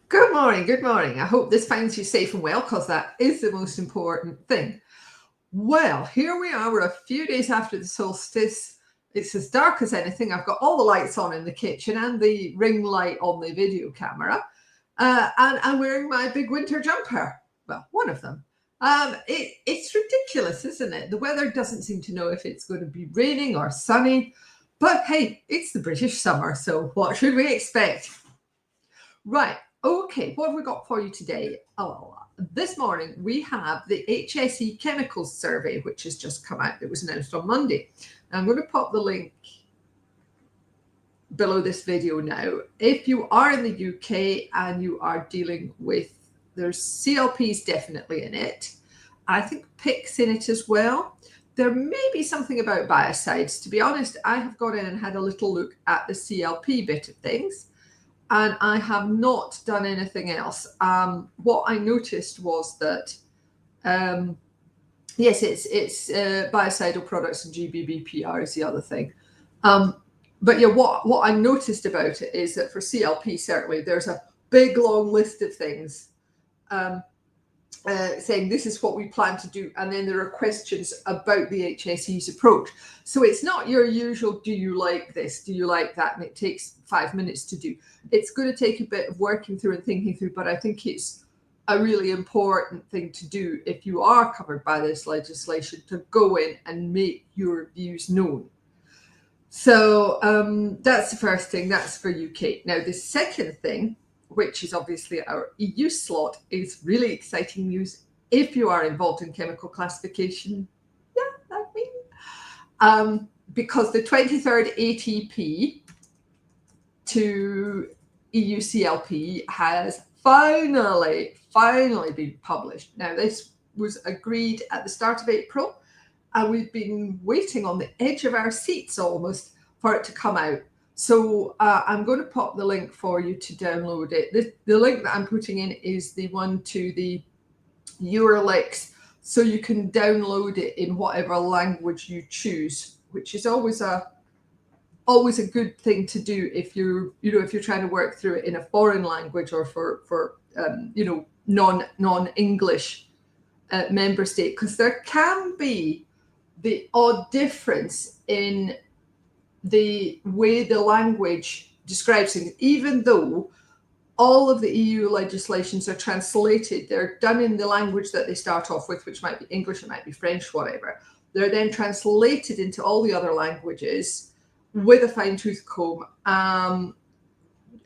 Good morning, good morning. I hope this finds you safe and well, because that is the most important thing. Well, here we are. We're a few days after the solstice. It's as dark as anything. I've got all the lights on in the kitchen and the ring light on the video camera. And I'm wearing my big winter jumper. Well, one of them. It's ridiculous, isn't it? The weather doesn't seem to know if it's going to be raining or sunny. But hey, it's the British summer, so what should we expect? Right. Okay. What have we got for you today? Oh, this morning we have the HSE Chemicals Survey, which has just come out. It was announced on Monday. I'm going to pop the link below this video now. If you are in the UK and you are dealing with, there's CLPs definitely in it. I think PIC's in it as well. There may be something about biocides. To be honest, I have gone in and had a little look at the CLP bit of things, and I have not done anything else. What I noticed was that, yes, it's biocidal products and GBBPR is the other thing. But yeah, what I noticed about it is that for CLP, certainly, there's a big, long list of things saying this is what we plan to do. And then there are questions about the HSE's approach. So it's not your usual, do you like this? Do you like that? And it takes 5 minutes to do. It's going to take a bit of working through and thinking through, but I think it's a really important thing to do if you are covered by this legislation, to go in and make your views known. So that's the first thing. That's for UK. Now, the second thing, which is obviously our EU slot, is really exciting news if you are involved in chemical classification. Yeah, like me. Because the 23rd ATP to EU-CLP has finally been published. Now, this was agreed at the start of April, and we've been waiting on the edge of our seats almost for it to come out. So I'm going to pop the link for you to download it. The link that I'm putting in is the one to the Eurolix, so you can download it in whatever language you choose, which is always a good thing to do if you're trying to work through it in a foreign language, or for non-English member state, because there can be the odd difference in the way the language describes things. Even though all of the EU legislations are translated, they're done in the language that they start off with, which might be English, it might be French, whatever. They're then translated into all the other languages with a fine-tooth comb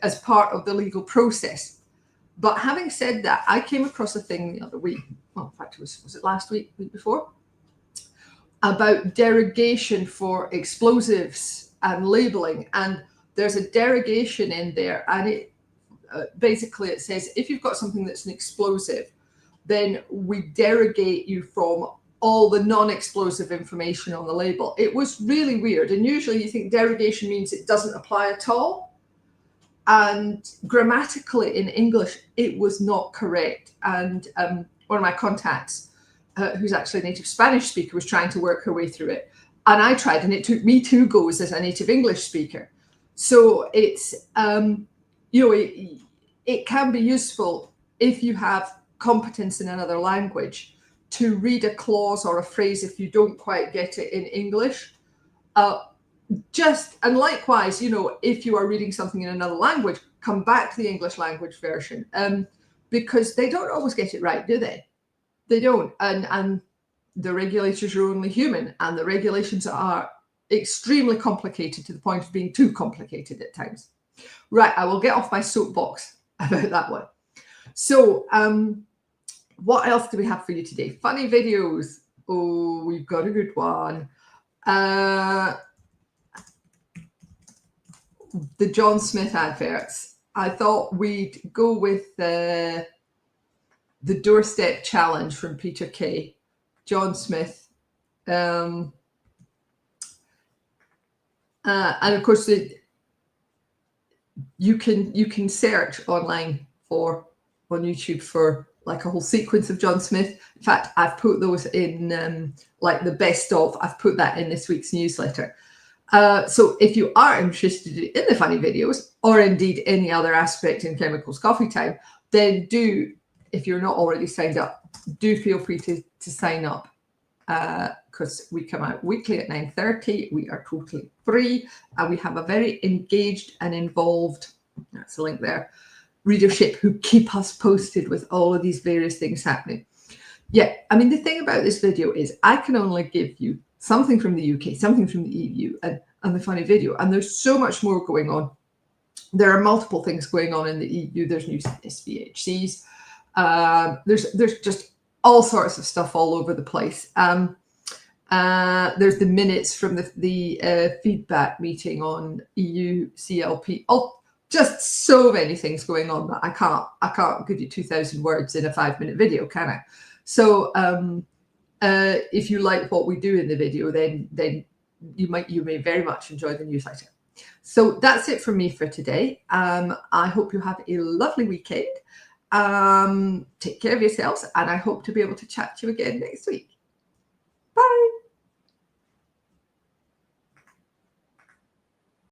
as part of the legal process. But having said that, I came across a thing the other week, well, in fact, was it last week before, about derogation for explosives and labeling. And there's a derogation in there, and it basically it says if you've got something that's an explosive, then we derogate you from all the non-explosive information on the label. It was really weird, and usually you think derogation means it doesn't apply at all, and grammatically in English it was not correct. And one of my contacts, who's actually a native Spanish speaker, was trying to work her way through it, and I tried, and it took me 2 goes as a native English speaker. So it's it can be useful if you have competence in another language to read a clause or a phrase if you don't quite get it in English. And likewise, if you are reading something in another language, come back to the English language version, because they don't always get it right, do they? They don't. And the regulators are only human, and the regulations are extremely complicated to the point of being too complicated at times. Right, I will get off my soapbox about that one. So what else do we have for you today? Funny videos. Oh, we've got a good one. The John Smith adverts. I thought we'd go with the doorstep challenge from Peter Kay. John Smith. And of course, you can search online on YouTube for like a whole sequence of John Smith. In fact, I've put those in like the best of. I've put that in this week's newsletter. So if you are interested in the funny videos, or indeed any other aspect in Chemicals Coffee Time, then do, if you're not already signed up, do feel free to sign up, because we come out weekly at 9:30. We are totally free, and we have a very engaged and involved, that's a link there, readership who keep us posted with all of these various things happening. Yeah, I mean, the thing about this video is I can only give you something from the UK, something from the EU, and the funny video. And there's so much more going on. There are multiple things going on in the EU. There's new SVHCs. There's just all sorts of stuff all over the place. There's the minutes from the feedback meeting on EU-CLP. Oh, just so many things going on that I can't give you 2,000 words in a 5-minute video, can I? So if you like what we do in the video, then you may very much enjoy the newsletter. So that's it from me for today. I hope you have a lovely weekend. Take care of yourselves, and I hope to be able to chat to you again next week. Bye.